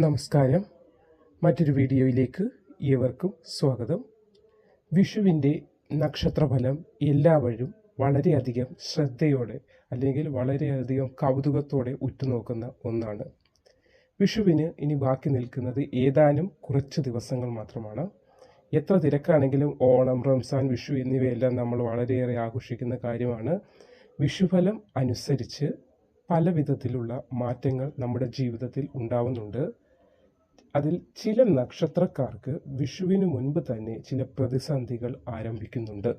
നമസ്കാരം. മറ്റൊരു വീഡിയോയിലേക്ക് ഏവർക്കും സ്വാഗതം. വിഷുവിൻ്റെ നക്ഷത്രഫലം എല്ലാവരും വളരെയധികം ശ്രദ്ധയോടെ അല്ലെങ്കിൽ വളരെയധികം കൗതുകത്തോടെ ഉറ്റുനോക്കുന്ന ഒന്നാണ്. വിഷുവിന് ഇനി ബാക്കി നിൽക്കുന്നത് ഏതാനും കുറച്ച് ദിവസങ്ങൾ മാത്രമാണ്. എത്ര തിരക്കാണെങ്കിലും ഓണം, റംസാൻ, വിഷു എന്നിവയെല്ലാം നമ്മൾ വളരെയേറെ ആഘോഷിക്കുന്ന കാര്യമാണ്. വിഷുഫലം അനുസരിച്ച് പല വിധത്തിലുള്ള മാറ്റങ്ങൾ നമ്മുടെ ജീവിതത്തിൽ ഉണ്ടാവുന്നുണ്ട്. അതിൽ ചില നക്ഷത്രക്കാർക്ക് വിഷുവിന് മുൻപ് തന്നെ ചില പ്രതിസന്ധികൾ ആരംഭിക്കുന്നുണ്ട്.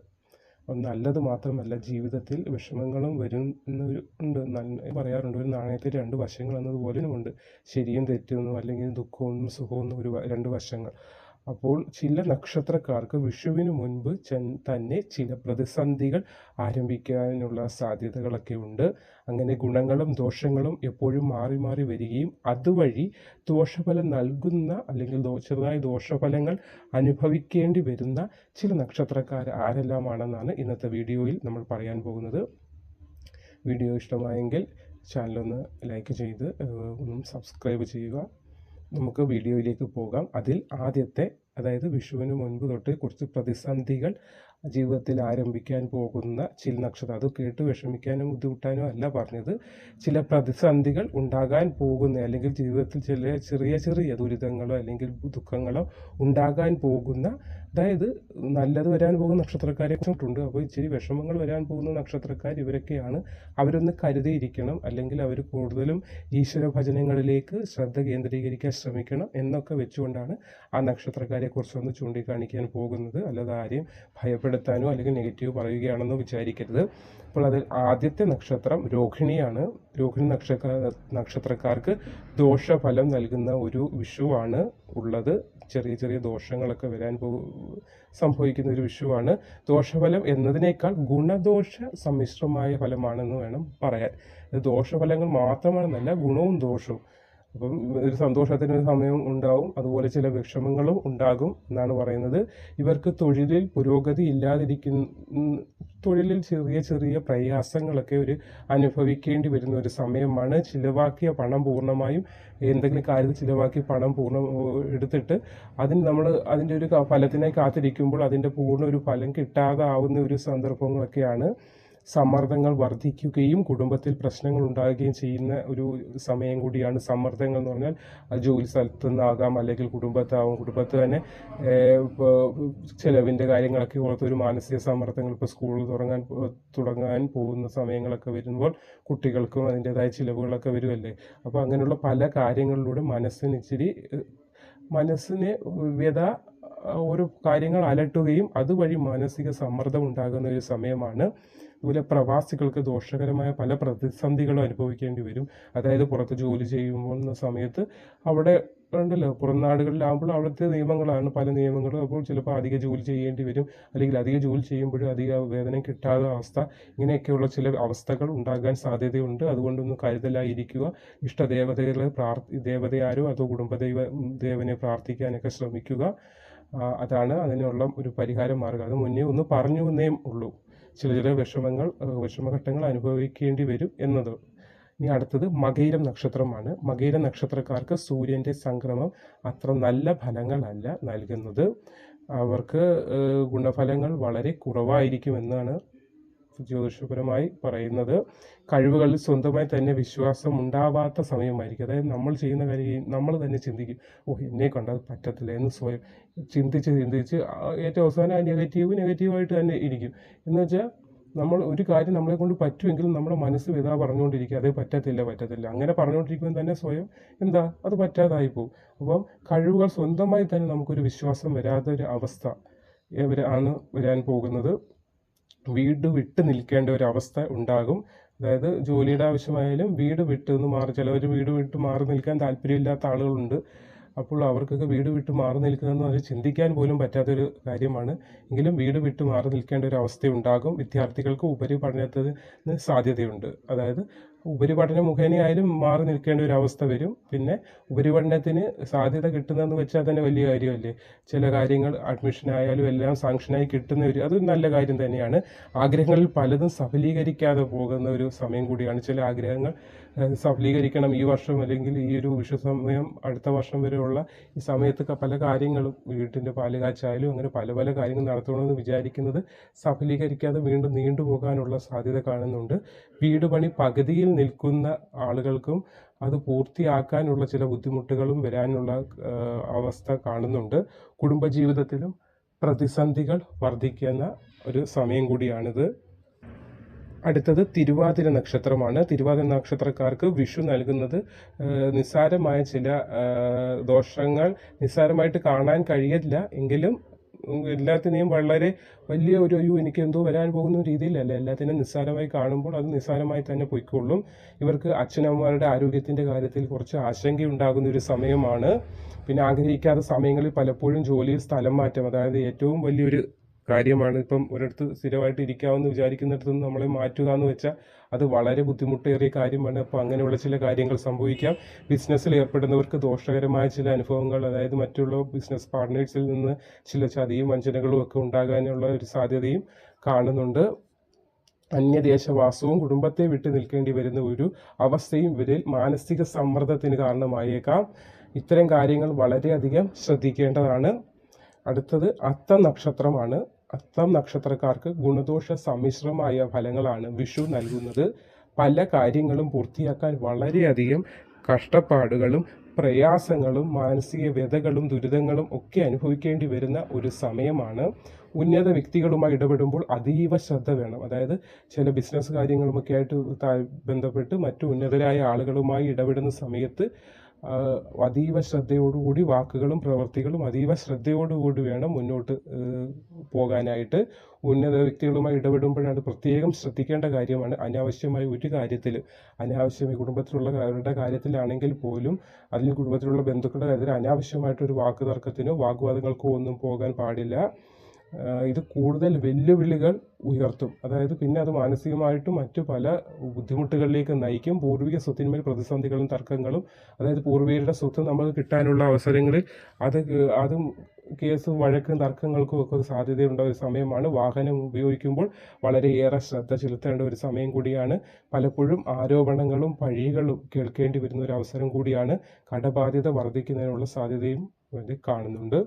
നല്ലത് മാത്രമല്ല, ജീവിതത്തിൽ വിഷമങ്ങളും വരുന്നുണ്ട്. പറയാറുണ്ട്, ഒരു നാണയത്തിൽ രണ്ട് വശങ്ങൾ എന്നതുപോലെയുമുണ്ട്. ശരിയും തെറ്റൊന്നും അല്ലെങ്കിൽ ദുഃഖവും സുഖവും രണ്ട് വശങ്ങൾ. അപ്പോൾ ചില നക്ഷത്രക്കാർക്ക് വിഷുവിന് മുൻപ് തന്നെ ചില പ്രതിസന്ധികൾ ആരംഭിക്കാനുള്ള സാധ്യതകളൊക്കെ ഉണ്ട്. അങ്ങനെ ഗുണങ്ങളും ദോഷങ്ങളും എപ്പോഴും മാറി മാറി വരികയും അതുവഴി ദോഷഫലം നൽകുന്ന അല്ലെങ്കിൽ ചെറുതായ ദോഷഫലങ്ങൾ അനുഭവിക്കേണ്ടി വരുന്ന ചില നക്ഷത്രക്കാർ ആരെല്ലാമാണെന്നാണ് ഇന്നത്തെ വീഡിയോയിൽ നമ്മൾ പറയാൻ പോകുന്നത്. വീഡിയോ ഇഷ്ടമായെങ്കിൽ ചാനലൊന്ന് ലൈക്ക് ചെയ്ത് ഒന്ന് സബ്സ്ക്രൈബ് ചെയ്യുക. നമുക്ക് വീഡിയോയിലേക്ക് പോകാം. അതിൽ ആദ്യത്തെ, അതായത് വിഷുവിന് മുൻപ് തൊട്ട് കുറച്ച് പ്രതിസന്ധികൾ ജീവിതത്തിൽ ആരംഭിക്കാൻ പോകുന്ന ചില നക്ഷത്രം. അത് കേട്ട് വിഷമിക്കാനും ബുദ്ധിമുട്ടാനോ അല്ല പറഞ്ഞത്. ചില പ്രതിസന്ധികൾ ഉണ്ടാകാൻ പോകുന്ന അല്ലെങ്കിൽ ജീവിതത്തിൽ ചില ചെറിയ ചെറിയ ദുരിതങ്ങളോ അല്ലെങ്കിൽ ദുഃഖങ്ങളോ ഉണ്ടാകാൻ പോകുന്ന, അതായത് നല്ലത് വരാൻ പോകുന്ന നക്ഷത്രക്കാരെ കുറിച്ചിട്ടുണ്ട്. അപ്പോൾ ഇച്ചിരി വിഷമങ്ങൾ വരാൻ പോകുന്ന നക്ഷത്രക്കാർ ഇവരൊക്കെയാണ്. അവരൊന്ന് കരുതിയിരിക്കണം, അല്ലെങ്കിൽ അവർ കൂടുതലും ഈശ്വര ഭജനങ്ങളിലേക്ക് ശ്രദ്ധ കേന്ദ്രീകരിക്കാൻ ശ്രമിക്കണം എന്നൊക്കെ വെച്ചുകൊണ്ടാണ് ആ നക്ഷത്രക്കാരെ കുറിച്ചൊന്ന് ചൂണ്ടിക്കാണിക്കാൻ പോകുന്നത്. അല്ലാതെ ആരെയും ഭയപ്പെടുത്താനോ അല്ലെങ്കിൽ നെഗറ്റീവ് പറയുകയാണെന്നോ വിചാരിക്കരുത്. അപ്പോൾ അതിൽ ആദ്യത്തെ നക്ഷത്രം രോഹിണിയാണ്. രോഹിണി നക്ഷത്രക്കാർക്ക് ദോഷഫലം നൽകുന്ന ഒരു വിഷുവാണ് ഉള്ളത്. ചെറിയ ചെറിയ ദോഷങ്ങളൊക്കെ സംഭവിക്കുന്ന ഒരു വിഷുവാണ്. ദോഷഫലം എന്നതിനേക്കാൾ ഗുണദോഷ സമ്മിശ്രമായ ഫലമാണെന്ന് വേണം പറയാൻ. ദോഷഫലങ്ങൾ മാത്രമാണെന്നല്ല, ഗുണവും ദോഷവും. അപ്പം ഒരു സന്തോഷത്തിന് സമയം ഉണ്ടാവും, അതുപോലെ ചില വിഷമങ്ങളും ഉണ്ടാകും എന്നാണ് പറയുന്നത്. ഇവർക്ക് തൊഴിലിൽ പുരോഗതി തൊഴിലിൽ ചെറിയ ചെറിയ പ്രയാസങ്ങളൊക്കെ അനുഭവിക്കേണ്ടി വരുന്ന ഒരു സമയമാണ്. ചിലവാക്കിയ പണം പൂർണ്ണമായും എന്തെങ്കിലും കാര്യത്തിൽ ചിലവാക്കിയ പണം എടുത്തിട്ട് അതിൻ്റെ ഒരു ഫലത്തിനായി കാത്തിരിക്കുമ്പോൾ അതിൻ്റെ പൂർണ്ണ ഒരു ഫലം കിട്ടാതാവുന്ന ഒരു സന്ദർഭങ്ങളൊക്കെയാണ്. സമ്മർദ്ദങ്ങൾ വർദ്ധിക്കുകയും കുടുംബത്തിൽ പ്രശ്നങ്ങൾ ഉണ്ടാകുകയും ചെയ്യുന്ന ഒരു സമയം കൂടിയാണ്. സമ്മർദ്ദങ്ങൾ എന്ന് പറഞ്ഞാൽ ജോലി സ്ഥലത്തു നിന്നാകാം, അല്ലെങ്കിൽ കുടുംബത്ത് തന്നെ ചിലവിൻ്റെ കാര്യങ്ങളൊക്കെ ഓർത്തൊരു മാനസിക സമ്മർദ്ദങ്ങൾ. ഇപ്പോൾ സ്കൂൾ തുടങ്ങാൻ പോകുന്ന സമയങ്ങളൊക്കെ വരുമ്പോൾ കുട്ടികൾക്കും അതിൻ്റെതായ ചിലവുകളൊക്കെ വരുമല്ലേ. അപ്പോൾ അങ്ങനെയുള്ള പല കാര്യങ്ങളിലൂടെ മനസ്സിനെ ഓരോ കാര്യങ്ങൾ അലട്ടുകയും അതുവഴി മാനസിക സമ്മർദ്ദം ഉണ്ടാകുന്ന ഒരു സമയമാണ്. അതുപോലെ പ്രവാസികൾക്ക് ദോഷകരമായ പല പ്രതിസന്ധികളും അനുഭവിക്കേണ്ടി വരും. അതായത് പുറത്ത് ജോലി ചെയ്യുന്ന സമയത്ത് അവിടെ ഉണ്ടല്ലോ, പുറം നാടുകളിലാകുമ്പോൾ അവിടുത്തെ നിയമങ്ങളാണ് പല നിയമങ്ങളും. അപ്പോൾ ചിലപ്പോൾ അധിക ജോലി ചെയ്യേണ്ടി വരും, അല്ലെങ്കിൽ അധിക ജോലി ചെയ്യുമ്പോഴും അധിക വേതനം കിട്ടാത്ത അവസ്ഥ, ഇങ്ങനെയൊക്കെയുള്ള ചില അവസ്ഥകൾ ഉണ്ടാകാൻ സാധ്യതയുണ്ട്. അതുകൊണ്ടൊന്ന് കരുതലായിരിക്കുക. ദേവതയാരോ അതോ ദേവനെ പ്രാർത്ഥിക്കാനൊക്കെ ശ്രമിക്കുക. അതാണ് അതിനുള്ള ഒരു പരിഹാര മാർഗം. അത് മുന്നേ ഒന്ന് പറഞ്ഞു എന്നേ ഉള്ളൂ. ചില വിഷമഘട്ടങ്ങൾ അനുഭവിക്കേണ്ടി വരും എന്നത്. ഇനി അടുത്തത് മകയിരം നക്ഷത്രമാണ്. മകയിരം നക്ഷത്രക്കാർക്ക് സൂര്യൻ്റെ സംക്രമം അത്ര നല്ല ഫലങ്ങളല്ല നൽകുന്നത്. അവർക്ക് ഗുണഫലങ്ങൾ വളരെ കുറവായിരിക്കുമെന്നാണ് ജ്യോതിഷപരമായി പറയുന്നത്. കഴിവുകളിൽ സ്വന്തമായി തന്നെ വിശ്വാസം ഉണ്ടാവാത്ത സമയമായിരിക്കും. അതായത് നമ്മൾ ചെയ്യുന്ന കാര്യം നമ്മൾ തന്നെ ചിന്തിക്കും, എന്നെ കൊണ്ടത് പറ്റത്തില്ല എന്ന് സ്വയം ചിന്തിച്ച് ഏറ്റവും അവസാനം നെഗറ്റീവായിട്ട് തന്നെ ഇരിക്കും. എന്ന് വെച്ചാൽ നമ്മൾ ഒരു കാര്യം നമ്മളെ കൊണ്ട് പറ്റുമെങ്കിലും നമ്മുടെ മനസ്സ് പറഞ്ഞുകൊണ്ടിരിക്കുക, അത് പറ്റത്തില്ല. അങ്ങനെ പറഞ്ഞുകൊണ്ടിരിക്കുമ്പോൾ തന്നെ സ്വയം അത് പറ്റാതായി പോകും. അപ്പം കഴിവുകൾ സ്വന്തമായി തന്നെ നമുക്കൊരു വിശ്വാസം വരാത്തൊരു അവസ്ഥ ആണ് വരാൻ പോകുന്നത്. വീട് വിട്ട് നിൽക്കേണ്ട ഒരു അവസ്ഥ ഉണ്ടാകും. അതായത് ജോലിയുടെ ആവശ്യമായാലും വീട് ചിലവർ വീട് വിട്ട് മാറി നിൽക്കാൻ താല്പര്യമില്ലാത്ത ആളുകളുണ്ട്. അപ്പോൾ അവർക്കൊക്കെ വീട് വിട്ട് മാറി നിൽക്കുന്നതെന്ന് പറഞ്ഞാൽ ചിന്തിക്കാൻ പോലും പറ്റാത്തൊരു കാര്യമാണ്. എങ്കിലും വീട് വിട്ട് മാറി നിൽക്കേണ്ട ഒരു അവസ്ഥ ഉണ്ടാകും. വിദ്യാർത്ഥികൾക്ക് ഉപരി പഠനത്തിന് സാധ്യതയുണ്ട്. അതായത് ഉപരിപഠനം മുഖേനയായാലും മാറി നിൽക്കേണ്ട ഒരു അവസ്ഥ വരും. പിന്നെ ഉപരിപഠനത്തിന് സാധ്യത കിട്ടുന്നതെന്ന് വെച്ചാൽ തന്നെ വലിയ കാര്യമല്ലേ. ചില കാര്യങ്ങൾ അഡ്മിഷൻ ആയാലും എല്ലാം സാങ്ഷനായി കിട്ടുന്ന അതൊരു നല്ല കാര്യം തന്നെയാണ്. ആഗ്രഹങ്ങളിൽ പലതും സഫലീകരിക്കാതെ പോകുന്ന ഒരു സമയം കൂടിയാണ്. ചില ആഗ്രഹങ്ങൾ സഫലീകരിക്കണം ഈ വർഷം അല്ലെങ്കിൽ ഈ ഒരു വിഷു സമയം അടുത്ത വർഷം വരെയുള്ള ഈ സമയത്ത് പല കാര്യങ്ങളും വീട്ടിൻ്റെ പാല് കാച്ചായാലും അങ്ങനെ പല പല കാര്യങ്ങൾ നടത്തണമെന്ന് വിചാരിക്കുന്നത് സഫലീകരിക്കാതെ വീണ്ടും നീണ്ടുപോകാനുള്ള സാധ്യത കാണുന്നുണ്ട്. വീട് പണി പകുതിയിൽ നിൽക്കുന്ന ആളുകൾക്കും അത് പൂർത്തിയാക്കാനുള്ള ചില ബുദ്ധിമുട്ടുകളും വരാനുള്ള അവസ്ഥ കാണുന്നുണ്ട്. കുടുംബജീവിതത്തിലും പ്രതിസന്ധികൾ വർദ്ധിക്കുന്ന ഒരു സമയം കൂടിയാണിത്. അടുത്തത് തിരുവാതിര നക്ഷത്രമാണ്. തിരുവാതിര നക്ഷത്രക്കാർക്ക് വിഷു നൽകുന്നത് നിസ്സാരമായ ചില ദോഷങ്ങൾ നിസ്സാരമായിട്ട് കാണാൻ കഴിയില്ല എങ്കിലും എല്ലാത്തിനെയും വളരെ വലിയ ഒരു എനിക്ക് എന്തോ വരാൻ പോകുന്ന രീതിയിലല്ല, എല്ലാത്തിനും നിസ്സാരമായി കാണുമ്പോൾ അത് നിസ്സാരമായി തന്നെ പൊയ്ക്കൊള്ളും. ഇവർക്ക് അച്ഛനമ്മമാരുടെ ആരോഗ്യത്തിൻ്റെ കാര്യത്തിൽ കുറച്ച് ആശങ്കയുണ്ടാകുന്ന ഒരു സമയമാണ്. പിന്നെ ആഗ്രഹിക്കാത്ത സമയങ്ങളിൽ പലപ്പോഴും ജോലിയിൽ സ്ഥലം മാറ്റം, അതായത് ഏറ്റവും വലിയൊരു കാര്യമാണ്. ഇപ്പം ഒരിടത്ത് സ്ഥിരമായിട്ട് ഇരിക്കാമെന്ന് വിചാരിക്കുന്നിടത്ത് നിന്ന് നമ്മളെ മാറ്റുക എന്ന് വെച്ചാൽ അത് വളരെ ബുദ്ധിമുട്ടേറിയ കാര്യമാണ്. അപ്പോൾ അങ്ങനെയുള്ള ചില കാര്യങ്ങൾ സംഭവിക്കാം. ബിസിനസ്സിൽ ഏർപ്പെടുന്നവർക്ക് ദോഷകരമായ ചില അനുഭവങ്ങൾ, അതായത് മറ്റുള്ള ബിസിനസ് പാർട്ട്നേഴ്സിൽ നിന്ന് ചില ചതിയും വഞ്ചനകളും ഒക്കെ ഉണ്ടാകാനുള്ള ഒരു സാധ്യതയും കാണുന്നുണ്ട്. അന്യദേശവാസവും കുടുംബത്തെ വിട്ടു നിൽക്കേണ്ടി വരുന്ന ഒരു അവസ്ഥയും ഇവരിൽ മാനസിക സമ്മർദ്ദത്തിന് കാരണമായേക്കാം. ഇത്തരം കാര്യങ്ങൾ വളരെയധികം ശ്രദ്ധിക്കേണ്ടതാണ്. അടുത്തത് അത്തം നക്ഷത്രമാണ്. അത്തം നക്ഷത്രക്കാർക്ക് ഗുണദോഷ സമ്മിശ്രമായ ഫലങ്ങളാണ് വിഷു നൽകുന്നത്. പല കാര്യങ്ങളും പൂർത്തിയാക്കാൻ വളരെയധികം കഷ്ടപ്പാടുകളും പ്രയാസങ്ങളും മാനസിക വ്യതകളും ദുരിതങ്ങളും ഒക്കെ അനുഭവിക്കേണ്ടി വരുന്ന ഒരു സമയമാണ്. ഉന്നത വ്യക്തികളുമായി ഇടപെടുമ്പോൾ അതീവ ശ്രദ്ധ വേണം. അതായത് ചില ബിസിനസ് കാര്യങ്ങളുമൊക്കെ ആയിട്ട് ബന്ധപ്പെട്ട് മറ്റു ഉന്നതരായ ആളുകളുമായി ഇടപെടുന്ന സമയത്ത് അതീവ ശ്രദ്ധയോടുകൂടി വാക്കുകളും പ്രവൃത്തികളും അതീവ ശ്രദ്ധയോടുകൂടി വേണം മുന്നോട്ട് പോകാനായിട്ട്. ഉന്നത വ്യക്തികളുമായി ഇടപെടുമ്പോഴാണ് പ്രത്യേകം ശ്രദ്ധിക്കേണ്ട കാര്യമാണ്. അനാവശ്യമായ ഒരു കാര്യത്തിൽ, അനാവശ്യമായി കുടുംബത്തിലുള്ളവരുടെ കാര്യത്തിലാണെങ്കിൽ പോലും അതിൽ കുടുംബത്തിലുള്ള ബന്ധുക്കളുടെ കാര്യത്തിൽ അനാവശ്യമായിട്ടൊരു വാക്ക് തർക്കത്തിനോ വാഗ്വാദങ്ങൾക്കോ ഒന്നും പോകാൻ പാടില്ല. ഇത് കൂടുതൽ വെല്ലുവിളികൾ ഉയർത്തും. അതായത് പിന്നെ അത് മാനസികമായിട്ടും മറ്റു പല ബുദ്ധിമുട്ടുകളിലേക്ക് നയിക്കും. പൂർവിക സ്വത്തിന്മേൽ പ്രതിസന്ധികളും തർക്കങ്ങളും, അതായത് പൂർവികരുടെ സ്വത്ത് നമുക്ക് കിട്ടാനുള്ള അവസരങ്ങളിൽ അതും കേസും വഴക്കും തർക്കങ്ങൾക്കും ഒക്കെ സാധ്യതയുള്ള ഒരു സമയമാണ്. വാഹനം ഉപയോഗിക്കുമ്പോൾ വളരെയേറെ ശ്രദ്ധ ചെലുത്തേണ്ട ഒരു സമയം കൂടിയാണ്. പലപ്പോഴും ആരോപണങ്ങളും പഴികളും കേൾക്കേണ്ടി വരുന്ന ഒരു അവസരം കൂടിയാണ്. കടബാധ്യത വർദ്ധിക്കുന്നതിനുള്ള സാധ്യതയും കാണുന്നുണ്ട്.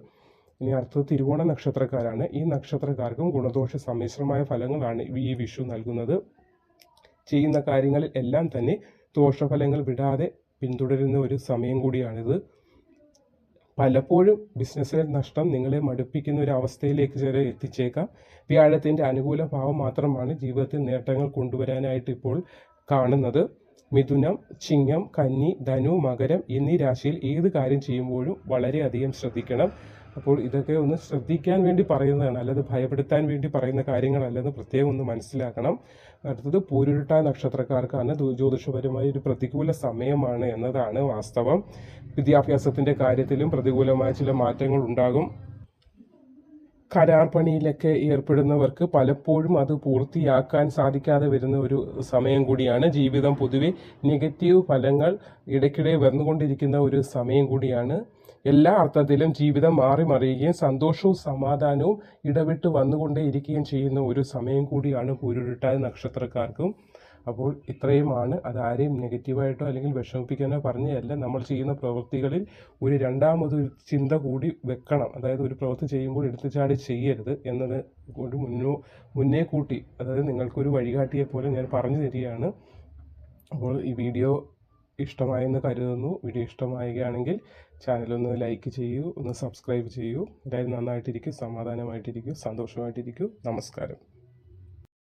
ഇനി അടുത്തത് തിരുവോണ നക്ഷത്രക്കാരാണ്. ഈ നക്ഷത്രക്കാർക്കും ഗുണദോഷ സമ്മിശ്രമായ ഫലങ്ങളാണ് ഈ വിഷു നൽകുന്നത്. ചെയ്യുന്ന കാര്യങ്ങളിൽ എല്ലാം തന്നെ ദോഷഫലങ്ങൾ വിടാതെ പിന്തുടരുന്ന ഒരു സമയം കൂടിയാണിത്. പലപ്പോഴും ബിസിനസ്സിലെ നഷ്ടം നിങ്ങളെ മടുപ്പിക്കുന്ന ഒരു അവസ്ഥയിലേക്ക് വരെ എത്തിച്ചേക്കാം. വ്യാഴത്തിൻ്റെ അനുകൂല ഭാവം മാത്രമാണ് ജീവിതത്തിൽ നേട്ടങ്ങൾ കൊണ്ടുവരാനായിട്ട് ഇപ്പോൾ കാണുന്നത്. മിഥുനം, ചിങ്ങം, കന്നി, ധനു, മകരം എന്നീ രാശിയിൽ ഏത് കാര്യം ചെയ്യുമ്പോഴും വളരെയധികം ശ്രദ്ധിക്കണം. അപ്പോൾ ഇതൊക്കെ ഒന്ന് ശ്രദ്ധിക്കാൻ വേണ്ടി പറയുന്നതാണ്, അല്ലാതെ ഭയപ്പെടുത്താൻ വേണ്ടി പറയുന്ന കാര്യങ്ങളല്ലെന്ന് പ്രത്യേകം ഒന്ന് മനസ്സിലാക്കണം. അടുത്തത് പൂരുരുട്ട നക്ഷത്രക്കാർക്കാണ് ജ്യോതിഷപരമായ ഒരു പ്രതികൂല സമയമാണ് എന്നതാണ് വാസ്തവം. വിദ്യാഭ്യാസത്തിൻ്റെ കാര്യത്തിലും പ്രതികൂലമായ ചില മാറ്റങ്ങൾ ഉണ്ടാകും. കരാർ പണിയിലൊക്കെ ഏർപ്പെടുന്നവർക്ക് പലപ്പോഴും അത് പൂർത്തിയാക്കാൻ സാധിക്കാതെ വരുന്ന ഒരു സമയം കൂടിയാണ്. ജീവിതം പൊതുവെ നെഗറ്റീവ് ഫലങ്ങൾ ഇടയ്ക്കിടെ വന്നുകൊണ്ടിരിക്കുന്ന ഒരു സമയം കൂടിയാണ്. എല്ലാ അർത്ഥത്തിലും ജീവിതം മാറി മറിയുകയും സന്തോഷവും സമാധാനവും ഇടവിട്ട് വന്നുകൊണ്ടേയിരിക്കുകയും ചെയ്യുന്ന ഒരു സമയം കൂടിയാണ് പൂരുരുട്ടായ നക്ഷത്രക്കാർക്കും. അപ്പോൾ ഇത്രയുമാണ്. അതാരെയും നെഗറ്റീവായിട്ടോ അല്ലെങ്കിൽ വിഷമിപ്പിക്കാനോ പറഞ്ഞതല്ല. നമ്മൾ ചെയ്യുന്ന പ്രവൃത്തികളിൽ ഒരു രണ്ടാമതൊരു ചിന്ത കൂടി വെക്കണം. അതായത് ഒരു പ്രവൃത്തി ചെയ്യുമ്പോൾ എടുത്തുചാടി ചെയ്യരുത് എന്നത് കൊണ്ട് മുന്നേ കൂട്ടി, അതായത് നിങ്ങൾക്കൊരു വഴികാട്ടിയെ പോലെ ഞാൻ പറഞ്ഞു തരികയാണ്. അപ്പോൾ ഈ വീഡിയോ ഇഷ്ടമായെന്ന് കരുതുന്നു. വീഡിയോ ഇഷ്ടമാവുകയാണെങ്കിൽ ചാനലൊന്ന് ലൈക്ക് ചെയ്യൂ, ഒന്ന് സബ്സ്ക്രൈബ് ചെയ്യൂ. എല്ലാവരും നന്നായിട്ടിരിക്കും, സമാധാനമായിട്ടിരിക്കും, സന്തോഷമായിട്ടിരിക്കും. നമസ്കാരം.